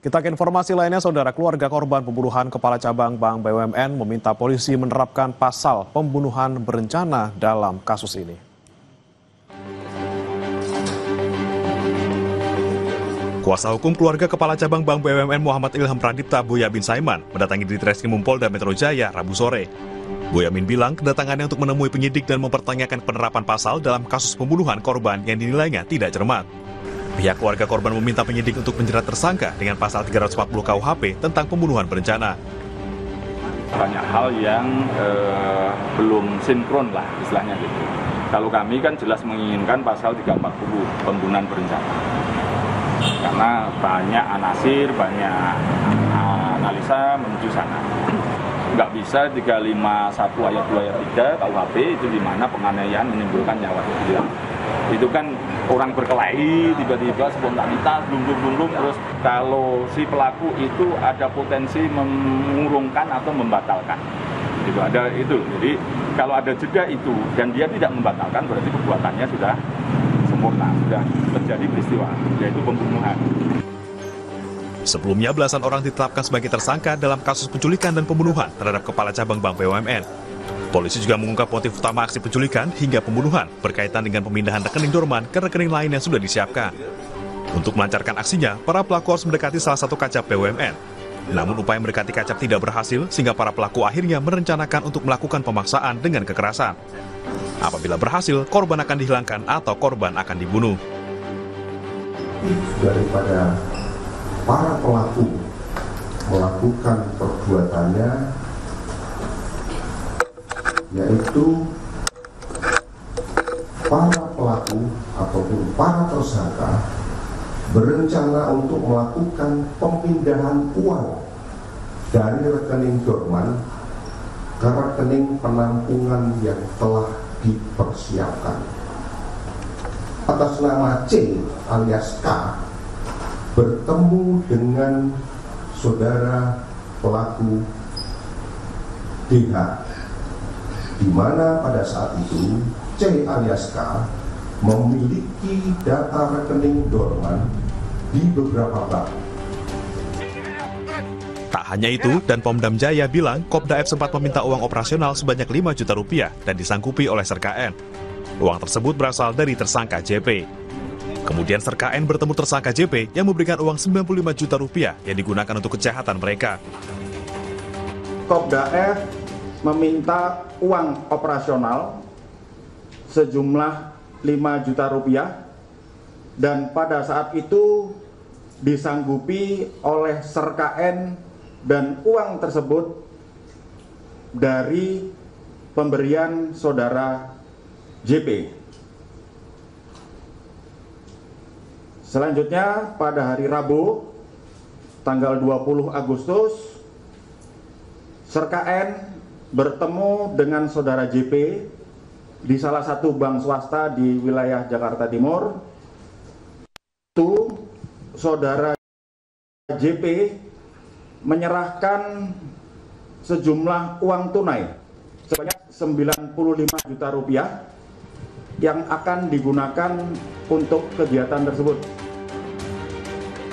Kita ke informasi lainnya, saudara. Keluarga korban pembunuhan Kepala Cabang Bank BUMN meminta polisi menerapkan pasal pembunuhan berencana dalam kasus ini. Kuasa hukum keluarga Kepala Cabang Bank BUMN Muhammad Ilham Pradipta, Boyamin Saiman, mendatangi Ditreskrimum Polda Metro Jaya Rabu sore. Boyamin bilang kedatangannya untuk menemui penyidik dan mempertanyakan penerapan pasal dalam kasus pembunuhan korban yang dinilainya tidak cermat. Pihak keluarga korban meminta penyidik untuk menjerat tersangka dengan pasal 340 KUHP tentang pembunuhan berencana. Banyak hal yang belum sinkron lah istilahnya gitu. Kalau kami kan jelas menginginkan pasal 340 pembunuhan berencana. Karena banyak anasir, banyak analisa menuju sana. Nggak bisa 351 ayat 2 ayat 3 KUHP itu di mana penganiayaan menimbulkan nyawa hilang. Itu kan orang berkelahi, tiba-tiba spontanitas, belum terus kalau si pelaku itu ada potensi mengurungkan atau membatalkan. Itu ada itu. Jadi kalau ada jeda itu dan dia tidak membatalkan berarti perbuatannya sudah sempurna, sudah terjadi peristiwa, yaitu pembunuhan. Sebelumnya belasan orang ditetapkan sebagai tersangka dalam kasus penculikan dan pembunuhan terhadap Kepala Cabang Bank BUMN. Polisi juga mengungkap motif utama aksi penculikan hingga pembunuhan berkaitan dengan pemindahan rekening dorman ke rekening lain yang sudah disiapkan. Untuk melancarkan aksinya, para pelaku harus mendekati salah satu kacap BUMN. Namun upaya mendekati kacap tidak berhasil sehingga para pelaku akhirnya merencanakan untuk melakukan pemaksaan dengan kekerasan. Apabila berhasil, korban akan dihilangkan atau korban akan dibunuh. Daripada para pelaku melakukan perbuatannya, yaitu para pelaku ataupun para tersangka berencana untuk melakukan pemindahan uang dari rekening dorman ke rekening penampungan yang telah dipersiapkan. Atas nama C alias K bertemu dengan saudara pelaku DH, di mana pada saat itu C alias K memiliki data rekening dorman di beberapa bank. Tak hanya itu, dan Pomdam Jaya bilang Kopda F sempat meminta uang operasional sebanyak 5 juta rupiah dan disanggupi oleh Serka N. Uang tersebut berasal dari tersangka JP. Kemudian Serka N bertemu tersangka JP yang memberikan uang 95 juta rupiah yang digunakan untuk kejahatan mereka. Kopda F meminta uang operasional sejumlah 5 juta rupiah dan pada saat itu disanggupi oleh Serka N dan uang tersebut dari pemberian saudara JP. Selanjutnya pada hari Rabu tanggal 20 Agustus Serka N bertemu dengan saudara JP di salah satu bank swasta di wilayah Jakarta Timur. Itu saudara JP menyerahkan sejumlah uang tunai sebanyak 95 juta rupiah yang akan digunakan untuk kegiatan tersebut.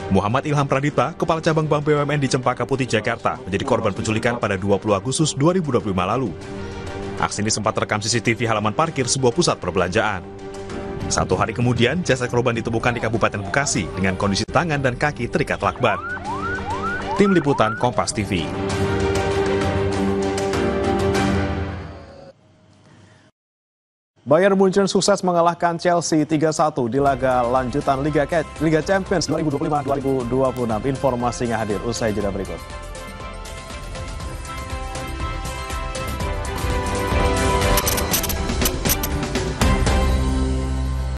Muhammad Ilham Pradipta, Kepala Cabang Bank BUMN di Cempaka Putih, Jakarta, menjadi korban penculikan pada 20 Agustus 2025 lalu. Aksi ini sempat terekam CCTV halaman parkir sebuah pusat perbelanjaan. 1 hari kemudian, jasad korban ditemukan di Kabupaten Bekasi dengan kondisi tangan dan kaki terikat lakban. Tim Liputan Kompas TV. Bayern Munchen sukses mengalahkan Chelsea 3-1 di laga lanjutan Liga Champions 2025-2026. Informasinya hadir usai jeda berikut.